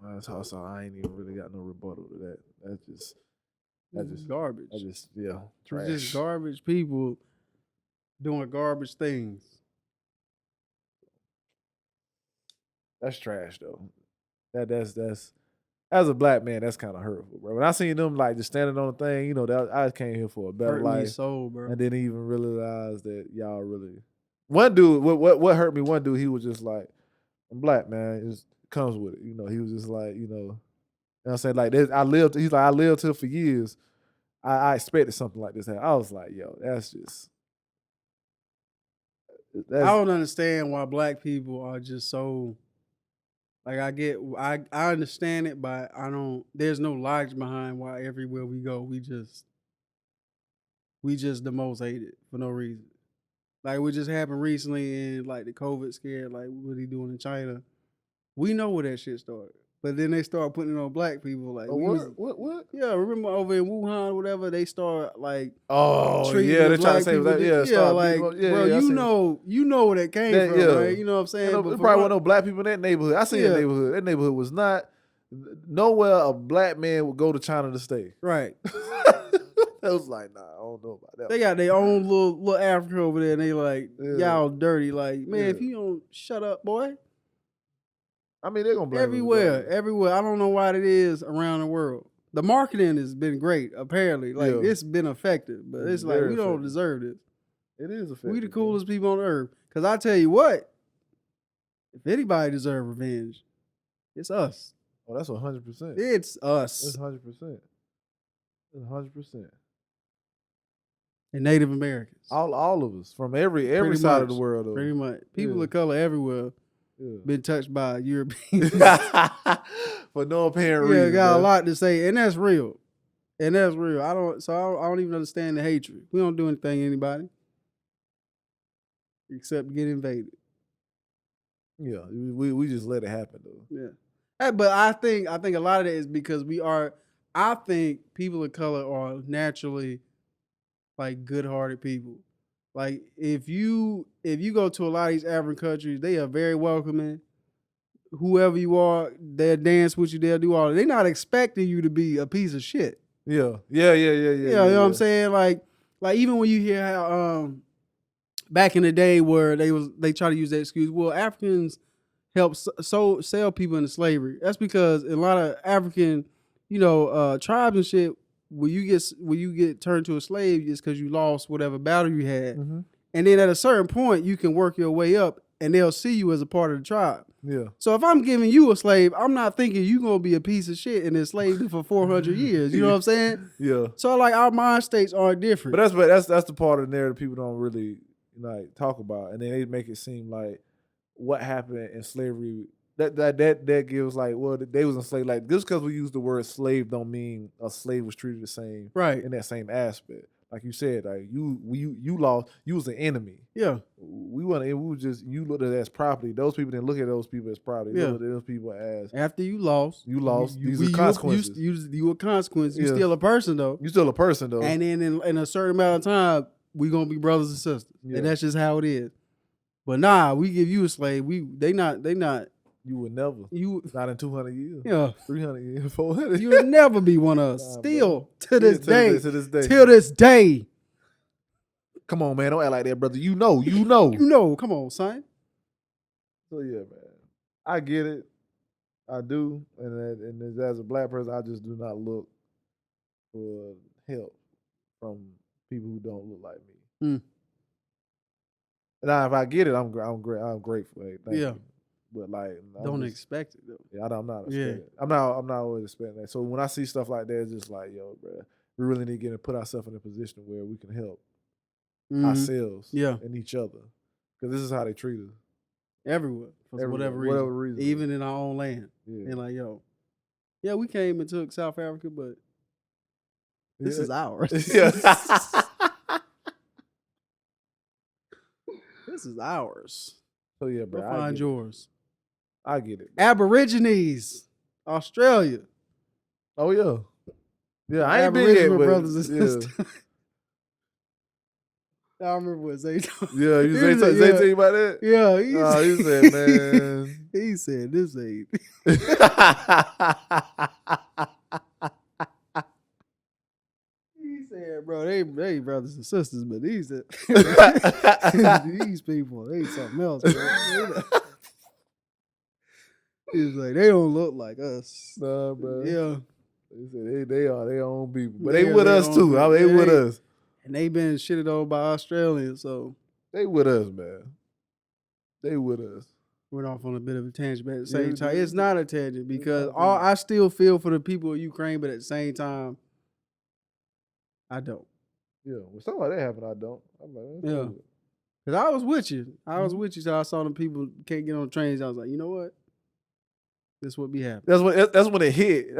That's also I ain't even really got no rebuttal to that. That's just garbage. Just garbage people doing garbage things. That's trash though. That's as a black man, that's kind of hurtful, bro. When I seen them like just standing on the thing, you know, that I came here for a better Hurt life. me soul, bro. And didn't even realize that y'all really. One dude, what hurt me? One dude, he was just like, "I'm black, man. It comes with it." You know, he was just like, you know what I'm saying? Like, he's like, I lived here for years. I expected something like this. I was like, yo, that's I don't understand why black people are just so. Like I understand it, but there's no logic behind why everywhere we go, we just the most hated for no reason. Like what just happened recently in like the COVID scare, like what he doing in China. We know where that shit started. But then they start putting it on black people. Like what? Yeah, remember over in Wuhan or whatever, they start like they try to say that. You know where that came from, right? You know what I'm saying? There probably wasn't no black people in that neighborhood. I seen that neighborhood. That neighborhood was not nowhere a black man would go to China to stay. Right. I was like, nah, I don't know about that. They got their own little Africa over there, and they like, y'all dirty. Like, man, if you don't shut up, boy. I mean, they're gonna blame everywhere. I don't know what it is around the world. The marketing has been great, apparently. Like it's been effective, but it's like we don't deserve this. It is effective. We the coolest people on earth. Cause I tell you what, if anybody deserve revenge, it's us. Oh, that's 100%. It's us. It's 100%. It's 100%. And Native Americans. All of us from every side of the world. Pretty much. People of color everywhere. Been touched by Europeans for no apparent reason. Yeah, got a lot to say, and that's real. I don't even understand the hatred. We don't do anything to anybody except get invaded. Yeah, we just let it happen though. Yeah, but I think a lot of that is because I think people of color are naturally like good-hearted people. Like if you go to a lot of these African countries, they are very welcoming. Whoever you are, they'll dance with you. They'll do all. They're not expecting you to be a piece of shit. Yeah. You know what I'm saying? Like even when you hear how back in the day where they try to use that excuse, well, Africans help sell people into slavery. That's because a lot of African, tribes and shit. When you get turned to a slave, it's because you lost whatever battle you had, and then at a certain point, you can work your way up, and they'll see you as a part of the tribe. Yeah. So if I'm giving you a slave, I'm not thinking you gonna be a piece of shit and enslaved you for 400 years. You know what I'm saying? Yeah. So like our mind states are different. But that's the part of the narrative people don't really like talk about, and then they make it seem like what happened in slavery. That gives like, well, they was enslaved. Like just because we use the word slave don't mean a slave was treated the same right. in that same aspect. Like you said, like you lost, you was an enemy. Yeah. We was just, you looked at it as property. Those people didn't look at those people as property. They looked at those people as, after you lost. These are consequences. You a consequence. You Yeah. still a person though. You still a person though. And then in a certain amount of time, we gonna be brothers and sisters. Yeah. And that's just how it is. But nah, we give you a slave. They not. You would never. Not in 200 years. Yeah. 300 years. 400. You'll never be one of us. Nah, Still to this day. To this day. Till this day. Come on, man. Don't act like that, brother. You know. You know. Come on, son. So yeah, man. I get it. I do. And as a black person, I just do not look for help from people who don't look like me. Mm. Now, if I get it, I'm grateful. Hey, thank you. But like, don't expect it though. Yeah, I'm not expecting it. I'm not always expecting that. So when I see stuff like that, it's just like, yo, bro, we really need to put ourselves in a position where we can help ourselves and each other. Because this is how they treat us. Everywhere. For whatever reason. Even in our own land. Yeah. And like, yo, yeah, we came and took South Africa, but this is ours. Yeah. This is ours. So yeah, bro. Find yours. I get it. Aborigines, Australia. Oh yeah, yeah. I ain't been yet, but brothers and sisters. I remember what Zay told me. Yeah, Zay tell you about that? Yeah, he said, man. He said this ain't. He said, bro, they brothers and sisters, but these people, they something else, bro. He was like, they don't look like us. Nah, bro. Yeah. They said they are their own people. But they with us too. They with us. And they been shitted on by Australians, so. They with us, man. They with us. Went off on a bit of a tangent, but at the same time, it's not a tangent because I still feel for the people of Ukraine, but at the same time, I don't. Yeah, when something like that happened, I don't. I'm like, yeah. Because I was with you. So I saw them people can't get on trains. I was like, you know what? This would be happening. That's when it hit.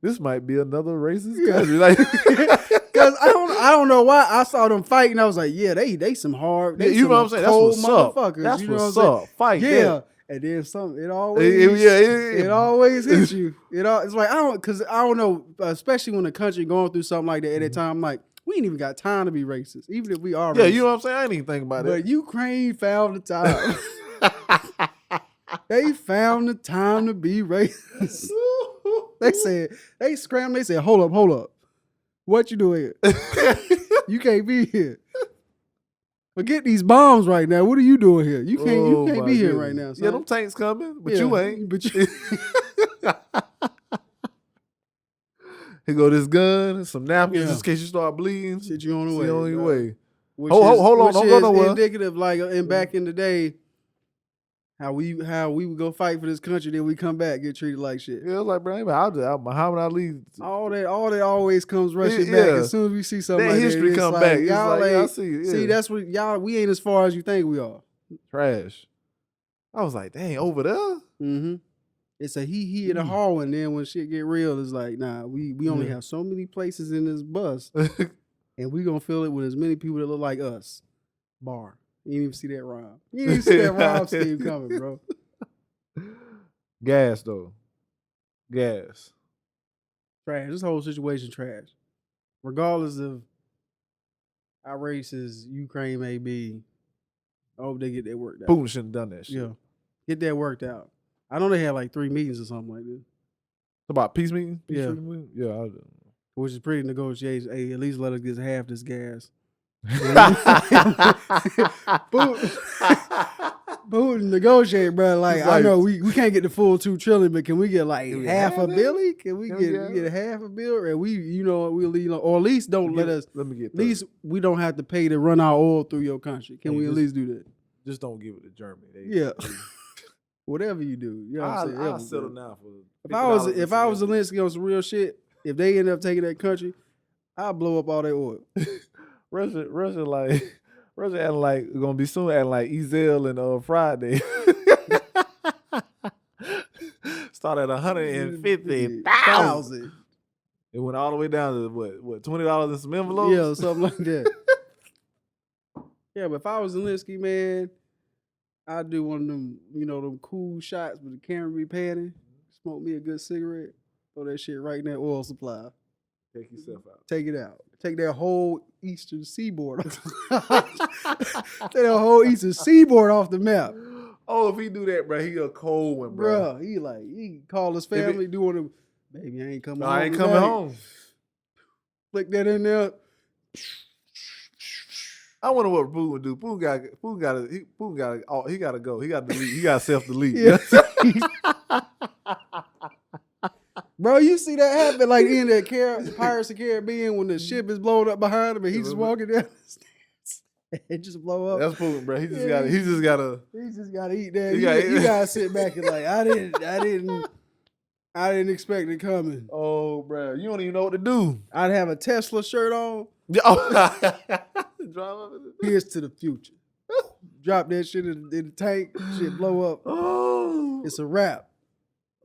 This might be another racist country. Like, because I don't know why I saw them fighting. I was like, yeah, they some hard. They you know what I'm saying? That's what's motherfuckers. Up. That's you know what's up. Fight. Yeah. And then something. It always. It always hits you. It's like I don't know. Especially when a country going through something like that at that time. I'm like, we ain't even got time to be racist, even if we are. Yeah, racist. you know what I'm saying? I ain't even think about it. But Ukraine found the time. They found the time to be racist. They scrambled. They said, hold up. What you doing here? You can't be here. Forget these bombs right now. What are you doing here? You can't be here right now. Son. Yeah, them tanks coming, but you ain't. But you Here go this gun, some napkins just in case you start bleeding. Shit, you on the way. You on your way. Hold on, don't go nowhere. Indicative, like back in the day, how we would go fight for this country, then we come back get treated like shit. Yeah, it's like, bro, Muhammad Ali. All that always comes rushing back as soon as we see something. That history that, come like, back. Y'all like, ain't, see, that's what y'all. We ain't as far as you think we are. Trash. I was like, dang, over there. Mm-hmm. It's a he and a haw, and then when shit get real, it's like, nah, we only have so many places in this bus, and we gonna fill it with as many people that look like us. Bar. You didn't even see that rhyme. You didn't even see that rhyme scheme coming, bro. Gas though. Gas. Trash. This whole situation trash. Regardless of how racist Ukraine may be, I hope they get that worked out. Putin shouldn't have done that shit. Yeah. Get that worked out. I know they had like 3 meetings or something like this. About peace meeting? Yeah. Yeah. Which is pretty negotiation. Hey, at least let us get half this gas. Putin negotiate, bro. Like I know we can't get the full $2 trillion, but can we get like half a billion? Can we get half a bill? And we'll leave, or at least don't let us. Let me get. At least we don't have to pay to run our oil through your country. Can we at least do that? Just don't give it to Germany. whatever you do. You know what I'm saying? I'll Ever, settle bro. now for If I was Zelensky on some real shit, if they end up taking that country, I'll blow up all that oil. Russia acting like gonna be soon acting like Ezel and Friday. Start at 150,000. It went all the way down to what $20 in some envelopes? Yeah, something like that. Yeah, but if I was Zelensky, man, I'd do one of them, them cool shots with the camera be panning, smoke me a good cigarette, throw that shit right in that oil supply. Take yourself out. Take it out. Take that whole eastern seaboard off. Take that whole eastern seaboard off the map. Oh, if he do that, bro, he a cold one, bro. Bruh, he call his family, do one of them, baby, I ain't coming home. I ain't coming home. Flick that in there. I wonder what Putin would do. Putin gotta go. He gotta delete. He gotta self-delete. Yeah. Bro, you see that happen like in that Pirates of the Caribbean when the ship is blowing up behind him and he's just walking down the stairs. It just blow up. That's Putin, bro. He just gotta eat that. You gotta sit back and like, I didn't expect it coming. Oh, bro. You don't even know what to do. I'd have a Tesla shirt on. Here's to the future. Drop that shit in the tank. Shit blow up. Oh, it's a wrap.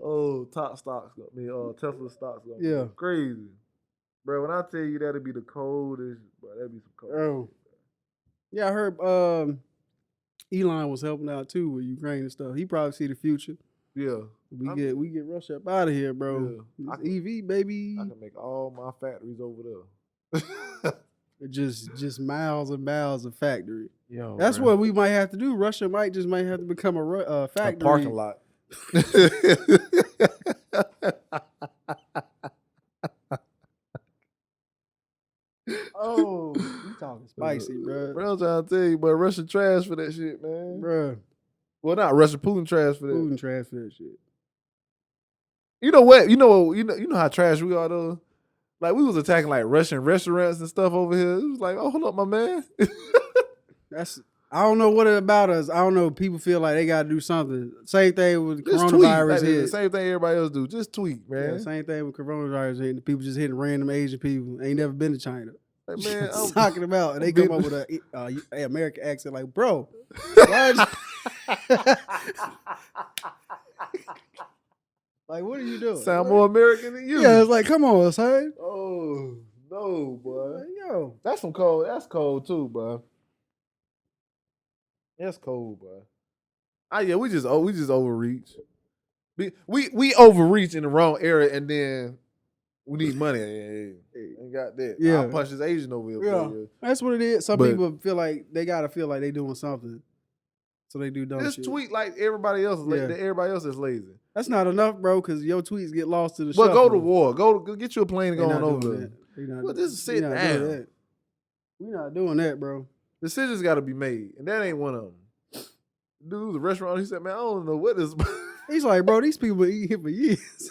Oh, Tesla stocks gonna be crazy, bro. When I tell you that'd be the coldest, bro, that'd be some cold. Oh, yeah, I heard Elon was helping out too with Ukraine and stuff. He probably see the future. Yeah, we get Russia up out of here, bro. Yeah. EV, baby. I can make all my factories over there. just miles and miles of factory. Yo, that's what we might have to do. Russia might have to become a factory, a parking lot. Oh, you talking spicy, bro. Bro, I'm trying to tell you, but Russia trash for that shit, man. Bro. Well, not Russia, Putin trash for that. Putin trash for that shit. You know what? You know how trash we are though. Like we was attacking like Russian restaurants and stuff over here. It was like, oh, hold up, my man. I don't know what it about us. I don't know. People feel like they got to do something. Same thing with coronavirus hit. Same thing everybody else do. Just tweet, man. Yeah, same thing with coronavirus hit. People just hitting random Asian people. Ain't never been to China. Like, man, I'm talking about, and they come up with a American accent like, bro. Like, what are you doing? Sound more American than you. Yeah, it's like, come on, son. Oh no, boy. Like, yo, that's some cold. That's cold too, bro. That's cold, bro. Yeah, we just overreach. We overreach in the wrong area, and then we need money. Ain't got that. Yeah, I'll punch this Asian over here. Yeah, that's what it is. Some people feel like they gotta feel like they doing something, so they do dumb shit. Just tweet like everybody else. Everybody else is lazy. That's not enough, bro. Because your tweets get lost to the. But go to war. Go get you a plane and go on over there. Well, just sit down. We're not doing that, bro. Decisions got to be made, and that ain't one of them. Dude, the restaurant, he said, man, I don't know what this. He's like, bro, these people been eating here for years.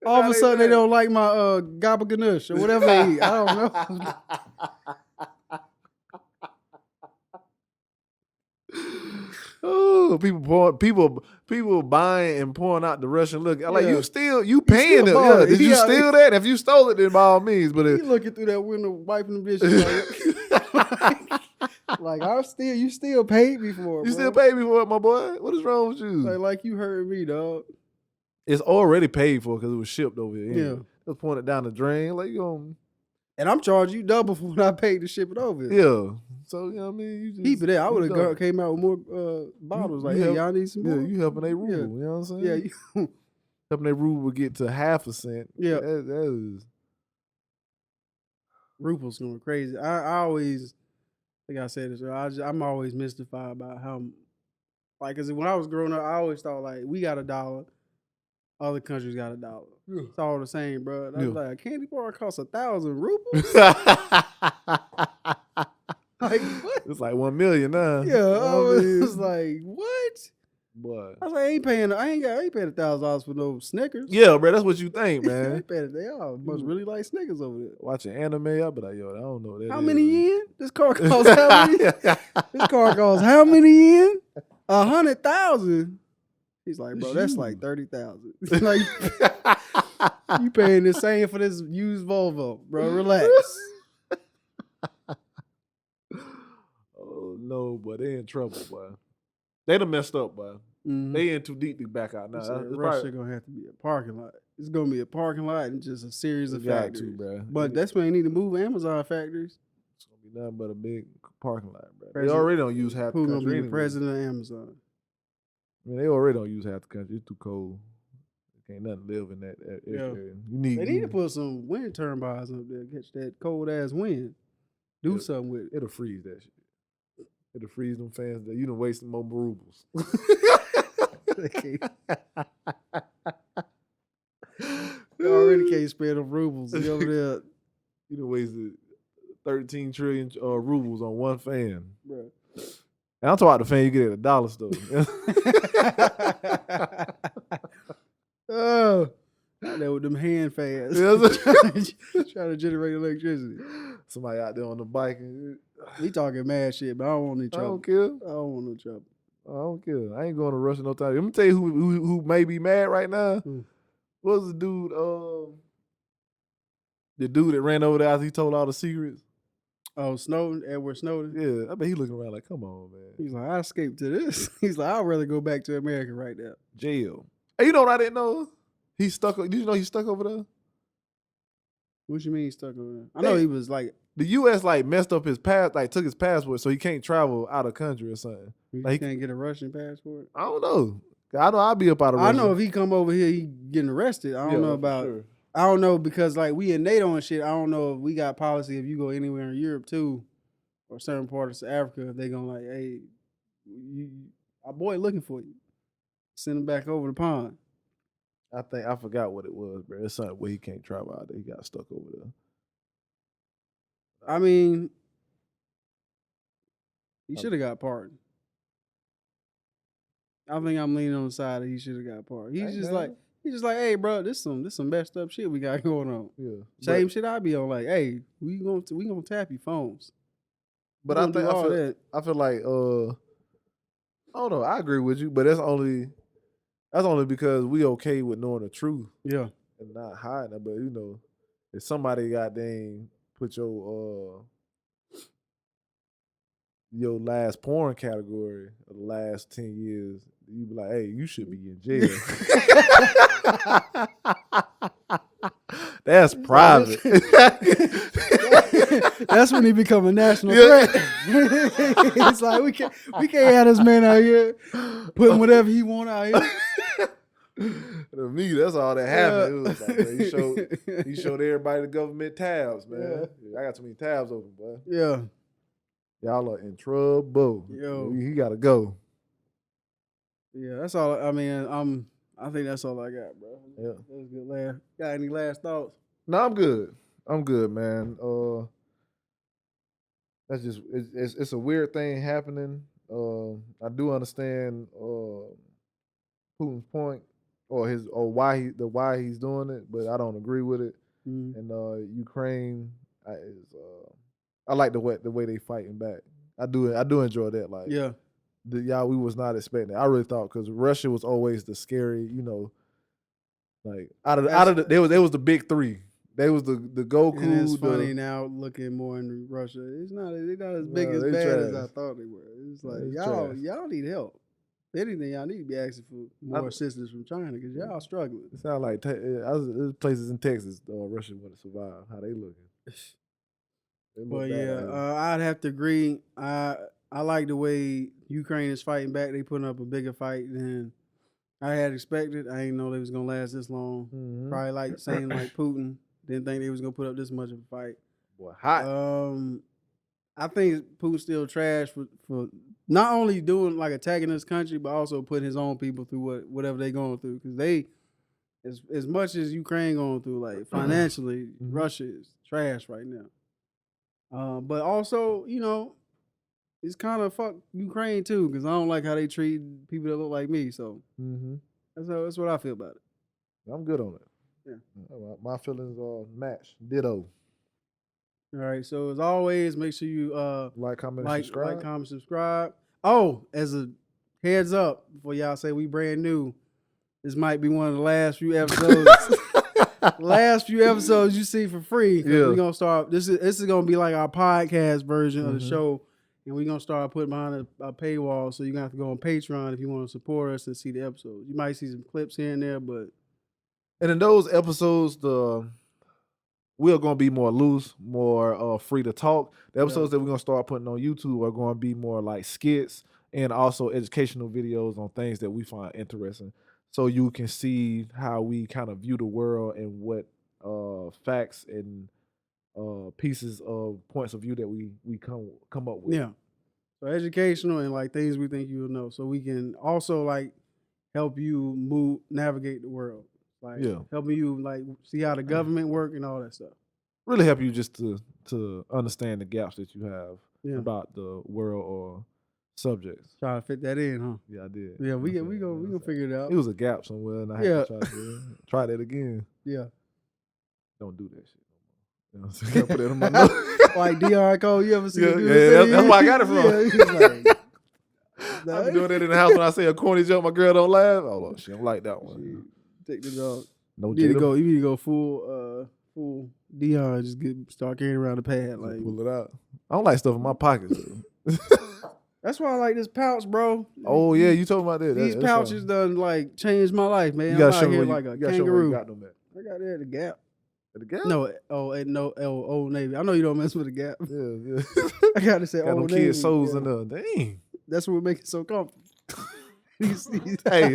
All of a sudden, they don't like my gabba ganoush or whatever they eat. I don't know. Oh, people buying and pouring out the Russian look. Like you paying them. Yeah. Did you steal that? If you stole it, then by all means. But you looking through that window, wiping them dishes. Like you still paid me for it. You still paid me for it, my boy. What is wrong with you? Like you heard me, dog. It's already paid for because it was shipped over here. Yeah, just pointed down the drain. Like you gonna. And I'm charging you double for what I paid to ship it over here. Yeah. So, you know what I mean? You just keep it there. I would have came out with more bottles. Hey, y'all need some more? Yeah, you helping they ruble. Yeah. You know what I'm saying? Yeah. You helping they ruble get to 0.5%. Yeah. That is. Ruble's going crazy. I always, like I said this, I'm always mystified about how, because when I was growing up, I always thought, we got $1. Other countries got $1. Yeah. It's all the same, bro. I was like, a candy bar costs 1,000 rubles? What? It's like 1 million now. Yeah, I was like, what? Boy. I was like, I ain't paying $1,000 for no Snickers. Yeah, bro, that's what you think, man. They all must really like Snickers over there. Watching anime, I'll be like, yo, I don't know what that how many yen? This car costs how many? This car costs how many yen? 100,000. He's like, bro, that's like 30,000. Like, you paying the same for this used Volvo, bro. Relax. Oh no, but they in trouble, boy. They done messed up, boy. Mhm. They in too deep to back out now. So It's Russia probably- gonna have to be a parking lot. It's gonna be a parking lot and just a series of It got to, factories. bro. But that's when they need to move Amazon factories. It's gonna be nothing but a big parking lot, bro. They President- already don't use half the Who's gonna country be the anyway. president of Amazon? I mean, they already don't use half the country. It's too cold. Can't nothing live in that Yeah. area. You need. They need to put some wind turbines up there, catch that cold ass wind. Do Yeah. something with it. It'll freeze that shit. It'll freeze them fans. That you done wasted more rubles. You already can't spend them rubles. You over there, You done wasted 13 trillion rubles on one fan. bro. And I'm talking about the fan you get at a dollar store. Oh, out there with them hand fans. Yes. Trying to generate electricity. Somebody out there on the bike. And, We talking mad shit, but I don't want any I trouble. don't care. I don't want no trouble. I don't care. I ain't going to Russia no time. Let me tell you who may be mad right now. Who? What was the dude? The dude that ran over there after he told all the secrets. Oh, Snowden, Edward Snowden. Yeah, I bet he looking around like, come on, man. He's like, I escaped to this. He's like, I'd rather go back to America right now. Jail. Hey, you know what I didn't know? He's stuck. Did you know he's stuck over there? What you mean he's stuck over there? I know Hey. he was like, The U.S. like messed up his pass, like took his passport, so he can't travel out of country or something. he Like, can't get a Russian passport. I don't know. I know I'll be up out of I Russia. know if he come over here, he getting arrested. I don't Yeah, know for about. sure. I don't know because like we in NATO and shit. I don't know if we got policy if you go anywhere in Europe too, or certain parts of Africa, if they gonna like, hey, our boy looking for you. Send him back over the pond. I think I forgot what it was, bro. It's something where he can't travel out there. He got stuck over there. I mean, he should have got pardoned. I think I'm leaning on the side that he should have got pardoned. He's Hey, just man. like, hey, bro, this some messed up shit we got going on. Yeah. Same shit I be on. Like, hey, we gonna tap your phones. But We I gonna do think all that. I feel like I don't know. I agree with you, but that's only because we okay with knowing the truth Yeah. and not hiding it. But you know, if somebody goddamn put your last porn category of the last 10 years, you be like, hey, you should be in jail. That's private. That's when he become a national Yeah. threat. It's like we can't have this man out here putting whatever he want out here. To me, that's all that happened. It was like, man, Yeah. he showed everybody the government tabs, man. I got too many tabs open, boy. Yeah. Y'all are in trouble. Yo. He gotta go. Yeah, that's all. I mean, I think that's all I got, bro. Yeah. That was a good laugh. Got any last thoughts? No, I'm good. I'm good, man. That's just it's a weird thing happening. I do understand Putin's point or why he's doing it, but I don't agree with it. Mhm. And Ukraine I like the way they fighting back. I do enjoy that. Like Yeah. we was not expecting it. I really thought because Russia was always the scary, you know, like out of the they was the big three. They was the Goku. And it's funny the, now looking more in Russia. They're not as big No, as they bad as trash. I thought they were. It's like It's y'all trash. y'all need help. If anything, y'all need to be asking for more assistance from China because y'all struggling. it sound like there's places in Texas Russia want to survive. How they looking? They look But bad yeah, out here. I'd have to agree. I like the way Ukraine is fighting back. They putting up a bigger fight than I had expected. I didn't know they was gonna last this long. Mhm. Probably like saying like Putin. Didn't think they was gonna put up this much of a fight. Boy, hot. I think Putin's still trash for not only doing like attacking this country, but also putting his own people through whatever they going through. Because they, as much as Ukraine going through, like financially, Russia is trash right now. But also, you know, it's kind of fuck Ukraine too, because I don't like how they treat people that look like me. So that's what I feel about it. I'm good on it. Yeah. My feelings are matched. Ditto. All right. So as always, make sure you Like, comment, like, subscribe. comment, subscribe. Oh, as a heads up before y'all say we brand new. This might be one of the last few episodes. Last few episodes you see for free. Yeah. We're gonna start. This is gonna be like our podcast version of the Mhm. show, and we're gonna start putting behind a paywall. So you're gonna have to go on Patreon if you want to support us and see the episodes. You might see some clips here and there, but And in those episodes, we're gonna be more loose, more free to talk. The episodes that we're gonna start putting on YouTube are gonna be more like skits and also educational videos on things that we find interesting. So you can see how we kind of view the world and what facts and pieces of points of view that we come up with. yeah. So educational and like things we think you'll know. So we can also like help you navigate the world. Like helping you like see how the government work and all that stuff. Really help you just to understand the gaps that you have Yeah. about the world or subjects. Try to fit that in, huh? Yeah, I did. Yeah, we gonna figure it out. It was a gap somewhere, and I had to try that again. Yeah. Don't do that shit no more. You know what I'm saying? I put it in my notes. Like DR Cole, you ever seen Yeah, him do yeah, this? that's where I got it from. Yeah, he's like, I be doing that in the house when I say a corny joke, my girl don't laugh. Oh, she don't like that one. take the dog. No, You need to go full Dion. Just start carrying around the pad. Like pull it out. I don't like stuff in my pockets. that's why I like this pouch, bro. Oh yeah, you told me about that. These That's pouches done like changed my life, man. You gotta I'm show out me here where like a you gotta show me where kangaroo. you got them at. I got it at the Gap. At the Gap? No, Old Navy. I know you don't mess with the Gap. Yeah. I gotta say Got Old them Navy. kids' souls yeah. in there. Dang. That's what make it so comfortable. Hey.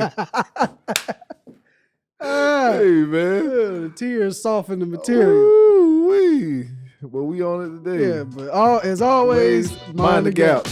Ah, Hey, man. the tears soften the material. Ooh-wee. But we on it today. Yeah, but as always, Mind the gap.